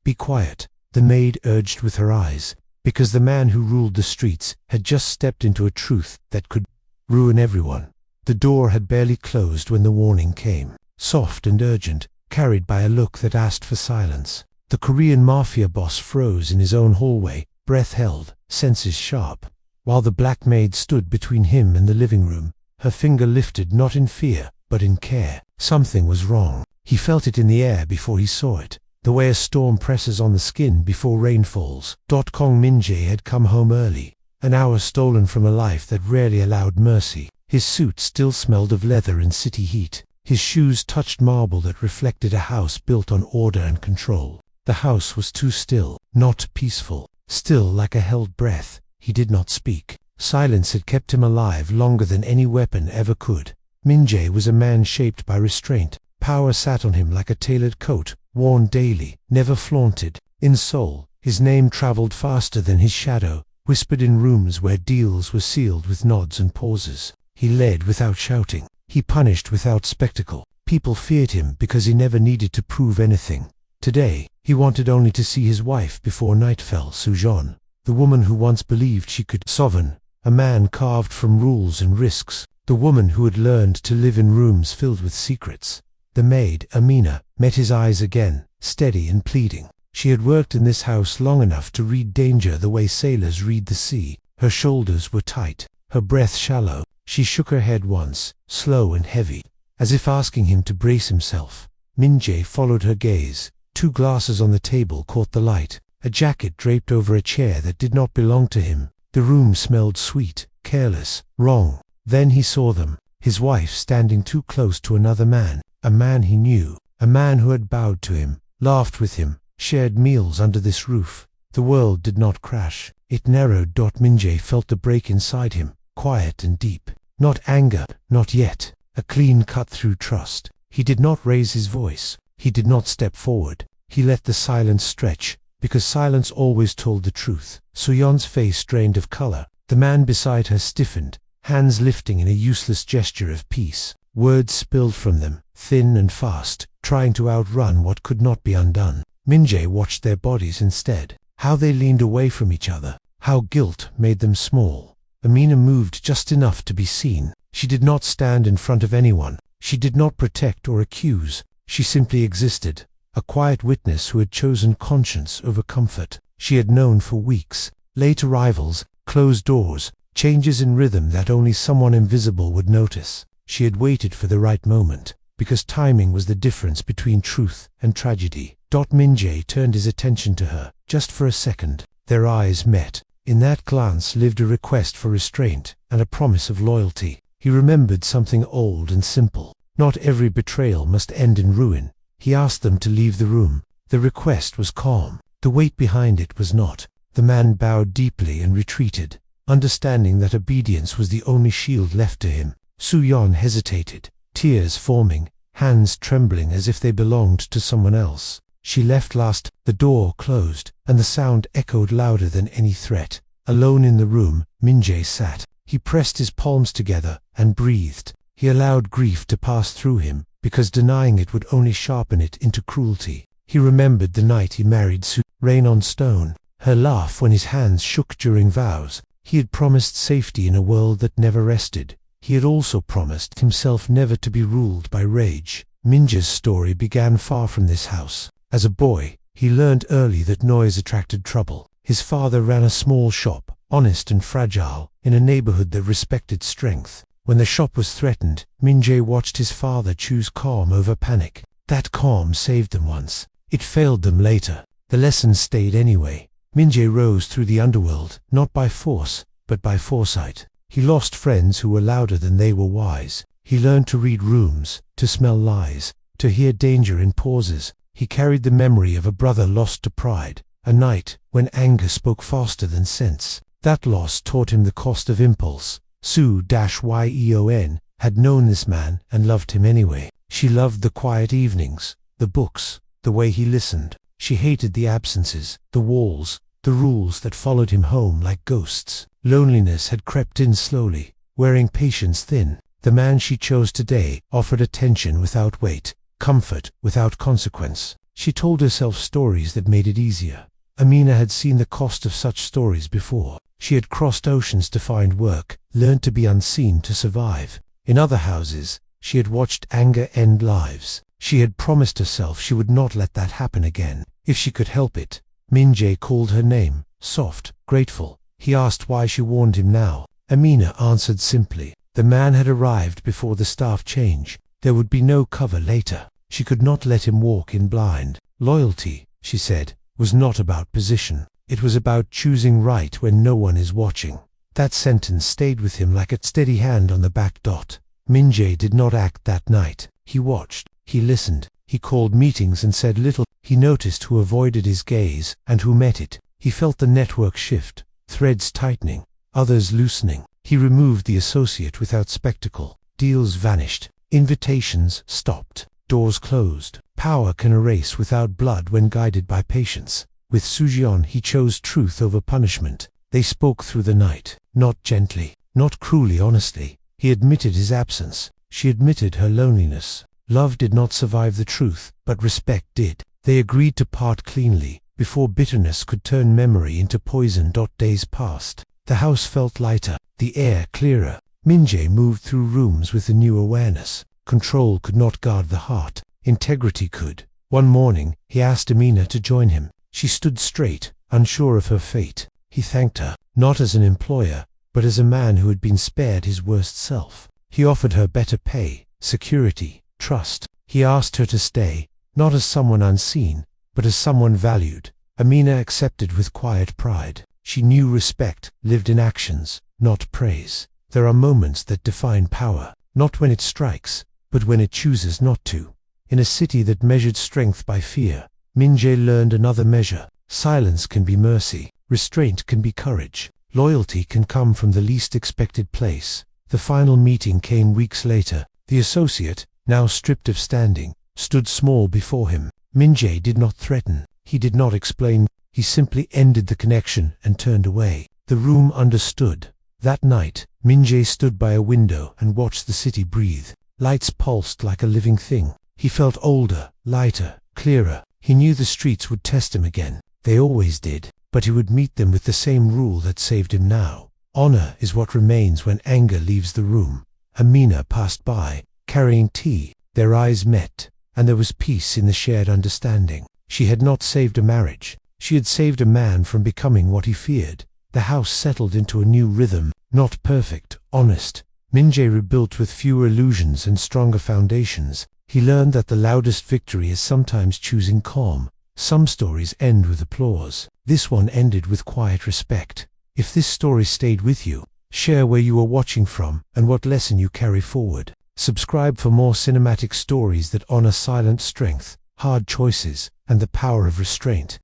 "Be quiet," the maid urged with her eyes, because the man who ruled the streets had just stepped into a truth that could ruin everyone. The door had barely closed when the warning came, soft and urgent, carried by a look that asked for silence. The Korean Mafia boss froze in his own hallway, breath held, senses sharp, while the black maid stood between him and the living room, her finger lifted not in fear, but in care. Something was wrong. He felt it in the air before he saw it, the way a storm presses on the skin before rain falls. Kong Min-jae had come home early, an hour stolen from a life that rarely allowed mercy. His suit still smelled of leather and city heat. His shoes touched marble that reflected a house built on order and control. The house was too still, not peaceful, still like a held breath. He did not speak. Silence had kept him alive longer than any weapon ever could. Min-jae was a man shaped by restraint. Power sat on him like a tailored coat, worn daily, never flaunted. In soul, his name traveled faster than his shadow, whispered in rooms where deals were sealed with nods and pauses. He led without shouting. He punished without spectacle. People feared him because he never needed to prove anything. Today, he wanted only to see his wife before night fell. Sujeon, the woman who once believed she could sovereign, a man carved from rules and risks, the woman who had learned to live in rooms filled with secrets. The maid, Amina, met his eyes again, steady and pleading. She had worked in this house long enough to read danger the way sailors read the sea. Her shoulders were tight, her breath shallow. She shook her head once, slow and heavy, as if asking him to brace himself. Min-jae followed her gaze. 2 glasses on the table caught the light, a jacket draped over a chair that did not belong to him. The room smelled sweet, careless, wrong. Then he saw them, his wife standing too close to another man, a man he knew, a man who had bowed to him, laughed with him, shared meals under this roof. The world did not crash. It narrowed. Min-jae felt the break inside him, quiet and deep. Not anger, not yet. A clean cut through trust. He did not raise his voice. He did not step forward. He let the silence stretch, because silence always told the truth. Suyeon's face drained of color. The man beside her stiffened, hands lifting in a useless gesture of peace. Words spilled from them, thin and fast, trying to outrun what could not be undone. Min-jae watched their bodies instead, how they leaned away from each other, how guilt made them small. Amina moved just enough to be seen. She did not stand in front of anyone. She did not protect or accuse. She simply existed, a quiet witness who had chosen conscience over comfort. She had known for weeks. Late arrivals, closed doors, changes in rhythm that only someone invisible would notice. She had waited for the right moment, because timing was the difference between truth and tragedy. Min-jae turned his attention to her, just for a second. Their eyes met. In that glance lived a request for restraint and a promise of loyalty. He remembered something old and simple. Not every betrayal must end in ruin. He asked them to leave the room. The request was calm. The weight behind it was not. The man bowed deeply and retreated, understanding that obedience was the only shield left to him. Suyeon hesitated, tears forming, hands trembling as if they belonged to someone else. She left last. The door closed, and the sound echoed louder than any threat. Alone in the room, Min-jae sat. He pressed his palms together and breathed. He allowed grief to pass through him, because denying it would only sharpen it into cruelty. He remembered the night he married Sue, rain on stone, her laugh when his hands shook during vows. He had promised safety in a world that never rested. He had also promised himself never to be ruled by rage. Min-jae's story began far from this house. As a boy, he learned early that noise attracted trouble. His father ran a small shop, honest and fragile, in a neighborhood that respected strength. When the shop was threatened, Min-jae watched his father choose calm over panic. That calm saved them once. It failed them later. The lesson stayed anyway. Min-jae rose through the underworld, not by force, but by foresight. He lost friends who were louder than they were wise. He learned to read rooms, to smell lies, to hear danger in pauses. He carried the memory of a brother lost to pride, a night when anger spoke faster than sense. That loss taught him the cost of impulse. Sue-Yeon had known this man and loved him anyway. She loved the quiet evenings, the books, the way he listened. She hated the absences, the walls, the rules that followed him home like ghosts. Loneliness had crept in slowly, wearing patience thin. The man she chose today offered attention without weight, comfort without consequence. She told herself stories that made it easier. Amina had seen the cost of such stories before. She had crossed oceans to find work, learned to be unseen to survive. In other houses, she had watched anger end lives. She had promised herself she would not let that happen again, if she could help it. Minjay called her name, soft, grateful. He asked why she warned him now. Amina answered simply. The man had arrived before the staff change. There would be no cover later. She could not let him walk in blind. Loyalty, she said, was not about position. It was about choosing right when no one is watching. That sentence stayed with him like a steady hand on the back dot. Minjay did not act that night. He watched. He listened. He called meetings and said little. He noticed who avoided his gaze and who met it. He felt the network shift, threads tightening, others loosening. He removed the associate without spectacle. Deals vanished. Invitations stopped. Doors closed. Power can erase without blood when guided by patience. With Sujion he chose truth over punishment. They spoke through the night, not gently, not cruelly honestly. He admitted his absence. She admitted her loneliness. Love did not survive the truth, but respect did. They agreed to part cleanly, before bitterness could turn memory into poison. Days passed. The house felt lighter, the air clearer. Minjay moved through rooms with a new awareness. Control could not guard the heart. Integrity could. One morning, he asked Amina to join him. She stood straight, unsure of her fate. He thanked her, not as an employer, but as a man who had been spared his worst self. He offered her better pay, security, trust. He asked her to stay, not as someone unseen, but as someone valued. Amina accepted with quiet pride. She knew respect lived in actions, not praise. There are moments that define power, not when it strikes, but when it chooses not to. In a city that measured strength by fear, Minjay learned another measure. Silence can be mercy. Restraint can be courage. Loyalty can come from the least expected place. The final meeting came weeks later. The associate, now stripped of standing, stood small before him. Minjay did not threaten. He did not explain. He simply ended the connection and turned away. The room understood. That night, Minjay stood by a window and watched the city breathe. Lights pulsed like a living thing. He felt older, lighter, clearer. He knew the streets would test him again. They always did. But he would meet them with the same rule that saved him now. Honor is what remains when anger leaves the room. Amina passed by, carrying tea. Their eyes met, and there was peace in the shared understanding. She had not saved a marriage. She had saved a man from becoming what he feared. The house settled into a new rhythm, not perfect, honest. Minjay rebuilt with fewer illusions and stronger foundations. He learned that the loudest victory is sometimes choosing calm. Some stories end with applause. This one ended with quiet respect. If this story stayed with you, share where you are watching from and what lesson you carry forward. Subscribe for more cinematic stories that honor silent strength, hard choices, and the power of restraint.